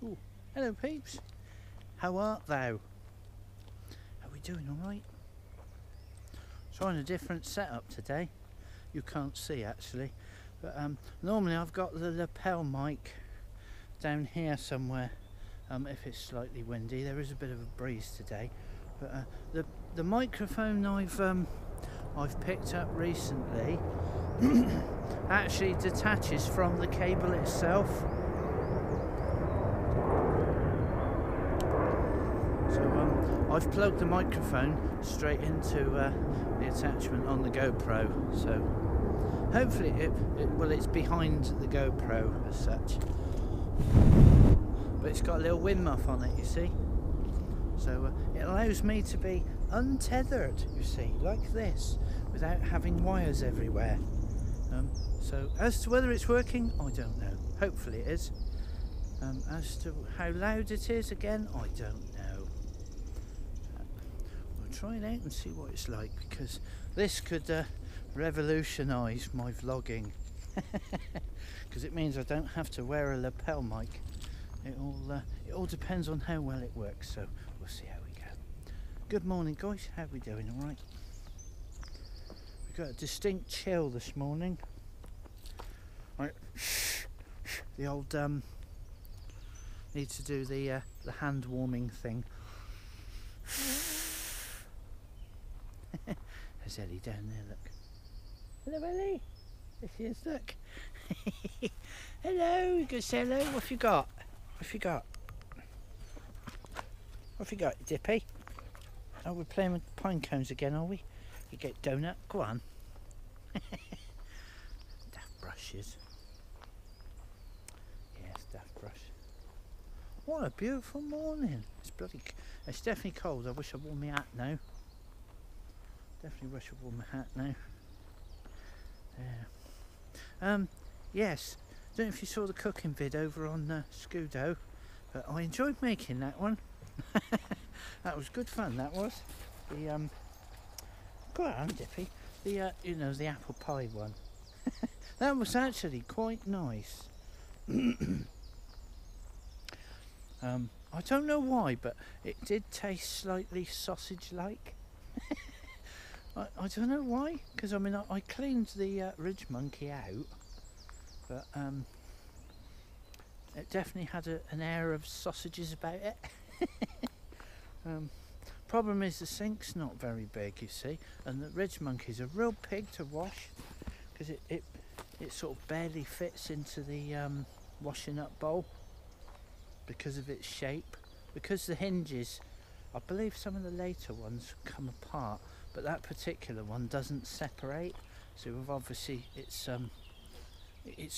Ooh. Hello peeps, how art thou? Are we doing alright? Trying a different setup today. You can't see actually, but normally I've got the lapel mic down here somewhere. If it's slightly windy, there is a bit of a breeze today, but the microphone I've picked up recently actually detaches from the cable itself. So I've plugged the microphone straight into the attachment on the GoPro, so hopefully it's behind the GoPro as such, but it's got a little wind muff on it, you see, so it allows me to be untethered, you see, like this, without having wires everywhere. So as to whether it's working, I don't know. Hopefully it is. As to how loud it is, again, I don't know. We'll try it out and see what it's like, because this could revolutionise my vlogging. Because it means I don't have to wear a lapel mic. It all depends on how well it works, so we'll see how we go. Good morning guys, how are we doing? Alright? We've got a distinct chill this morning. Right. The old need to do the hand warming thing. There's Ellie down there, look. Hello Ellie. There she is, look. Hello, you good, say hello. What have you got? What have you got? What have you got, Dippy? Oh, we're playing with pine cones again, are we? You get donut, go on. Daft brushes. Yes, daft brush. What a beautiful morning. It's definitely cold. I wish I wore my hat now. Definitely wish I wore my hat now. There. Yes. Don't know if you saw the cooking vid over on Scudo, but I enjoyed making that one. That was good fun. That was the go on, Dippy. The you know, the apple pie one. That was actually quite nice. I don't know why, but it did taste slightly sausage-like. I don't know why, because I mean I cleaned the ridge monkey out, but it definitely had an air of sausages about it. Problem is the sink's not very big, you see, and the ridge monkey's a real pig to wash, because it sort of barely fits into the washing up bowl because of its shape. Because the hinges, I believe some of the later ones come apart, but that particular one doesn't separate, so we've obviously it's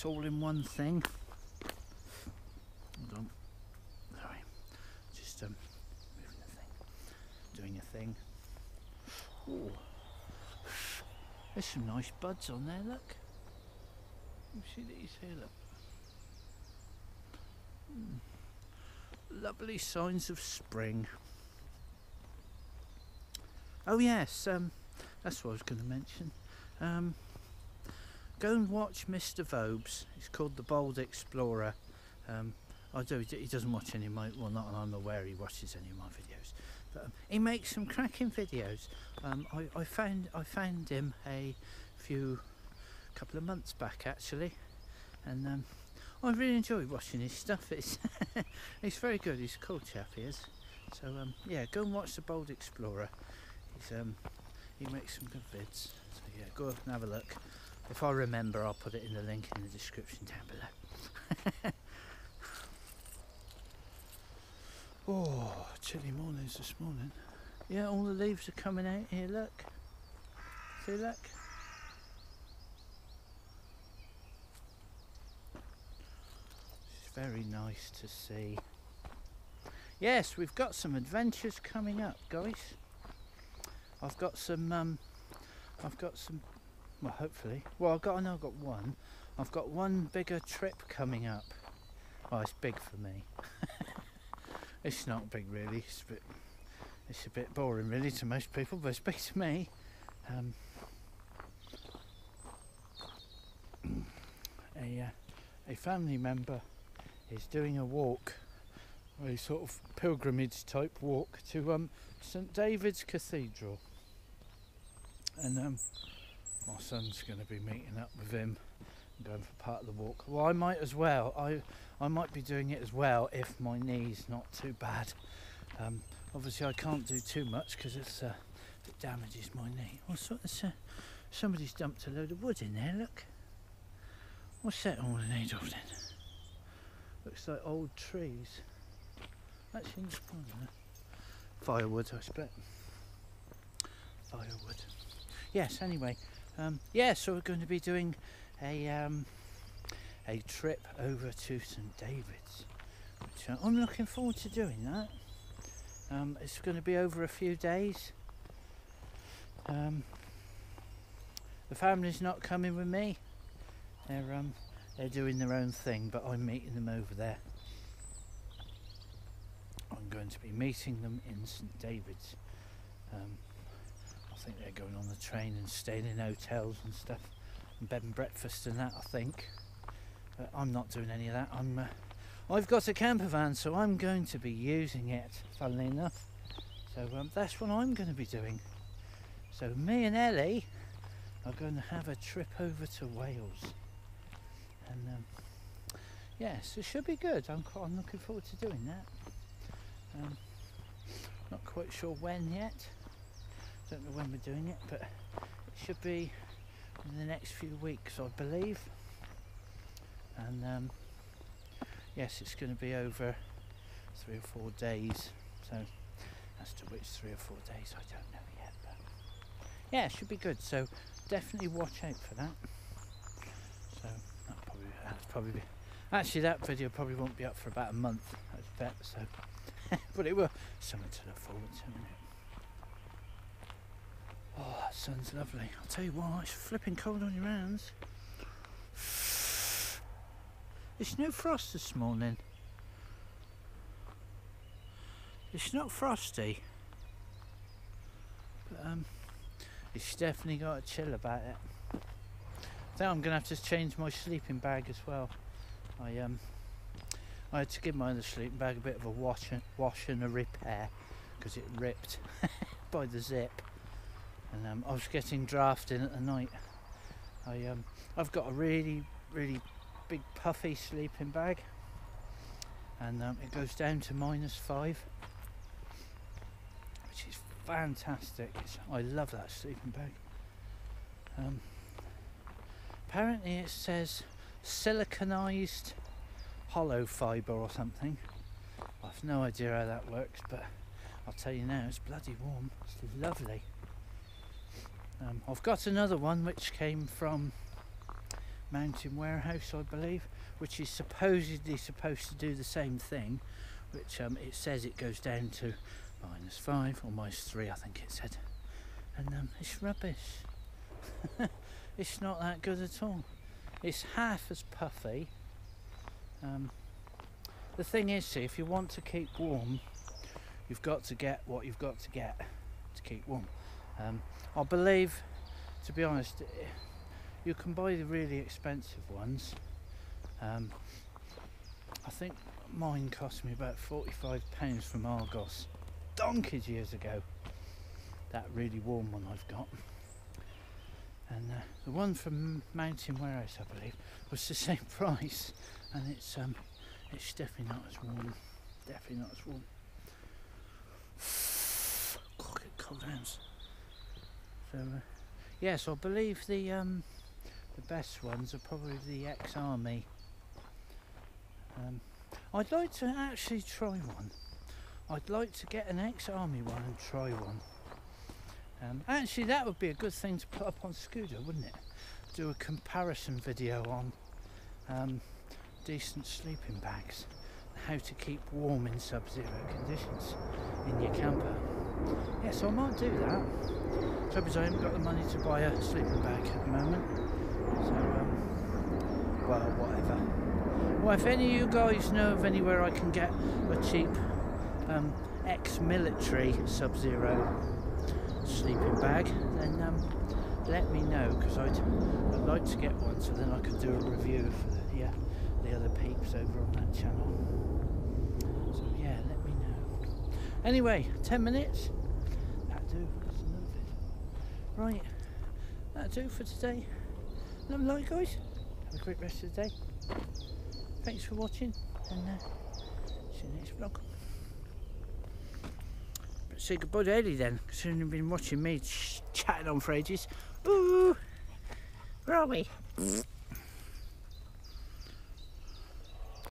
all in one thing. Hold on, sorry, just moving the thing, doing a thing. Ooh. There's some nice buds on there, look. You see these here, look. Lovely signs of spring. Oh yes, that's what I was going to mention. Go and watch Mr. Vobes. It's called The Bold Explorer. He doesn't watch any of my, well, not I'm aware he watches any of my videos, but he makes some cracking videos. I found him a couple of months back actually, and I really enjoy watching his stuff. It's he's very good. He's a cool chap, he is. So yeah, go and watch The Bold Explorer. He makes some good vids. So yeah, go and have a look. If I remember, I'll put it in the link in the description down below. Oh, chilly mornings this morning. Yeah, all the leaves are coming out here, look. See, look. It's very nice to see. Yes, we've got some adventures coming up, guys. I've got some, well, hopefully. Well, I've got one. I've got one bigger trip coming up. Oh, it's big for me. It's not big really, it's a bit boring really to most people, but it's big to me. A family member is doing a walk a sort of pilgrimage type walk to St David's Cathedral, and my son's going to be meeting up with him and going for part of the walk. Well, I might as well. I might be doing it as well if my knee's not too bad. Obviously I can't do too much because it damages my knee. Somebody's dumped a load of wood in there, look. What's that all made of then? Looks like old trees. Actually, firewood, I expect. Firewood. Yes, anyway. So we're going to be doing a trip over to St David's, which I'm looking forward to doing that. It's going to be over a few days. The family's not coming with me. They're doing their own thing, but I'm meeting them over there. I'm going to be meeting them in St David's. I think they're going on the train and staying in hotels and stuff, and bed and breakfast and that, I think. But I'm not doing any of that. I've got a camper van, so I'm going to be using it, funnily enough. So that's what I'm going to be doing. So me and Ellie are going to have a trip over to Wales. And yes, it should be good. I'm looking forward to doing that. Not quite sure when yet. Don't know when we're doing it, but it should be in the next few weeks, I believe. And yes, it's going to be over 3 or 4 days. So as to which 3 or 4 days, I don't know yet. But yeah, it should be good. So definitely watch out for that. So that's probably be, actually that video probably won't be up for about a month, I expect. So, but it will something to look forward to, isn't it? Oh, that sun's lovely. I'll tell you what, it's flipping cold on your hands. It's no frost this morning. It's not frosty, but it's definitely got a chill about it. I think I'm gonna have to change my sleeping bag as well. I had to give my other sleeping bag a bit of a wash and a repair because it ripped by the zip, and I was getting draft in at the night. I've got a really big puffy sleeping bag, and it goes down to -5, which is fantastic. I love that sleeping bag. Apparently it says siliconized hollow fibre or something. I've no idea how that works, but I'll tell you now, it's bloody warm. It's lovely. I've got another one which came from Mountain Warehouse, I believe, which is supposedly supposed to do the same thing, which it says it goes down to -5 or -3, I think it said, and it's rubbish. It's not that good at all. It's half as puffy. The thing is, see, if you want to keep warm, you've got to get what you've got to get to keep warm. I believe, to be honest, you can buy the really expensive ones. I think mine cost me about £45 from Argos, donkeys years ago. That really warm one I've got. And the one from Mountain Warehouse, I believe, was the same price, and it's definitely not as warm. Definitely not as warm. God, get cold hands. So yes, I believe the best ones are probably the ex-army. I'd like to actually try one. I'd like to get an ex-army one and try one. Actually, that would be a good thing to put up on Scooter, wouldn't it? Do a comparison video on decent sleeping bags, how to keep warm in sub-zero conditions in your camper. Yes, I might do that. Trouble is I haven't got the money to buy a sleeping bag at the moment. So, well, whatever. Well, if any of you guys know of anywhere I can get a cheap ex-military sub-zero sleeping bag, then let me know, because I'd like to get one so then I could do a review for the other peeps over on that channel. So yeah, let me know. Anyway, 10 minutes. That'll do. That's another vid. Right, that'll do for today. Love and light, guys. Have a great rest of the day. Thanks for watching, and see you next vlog. But say goodbye to Eddie then, considering you've been watching me chatting on for ages. Ooh, where are we?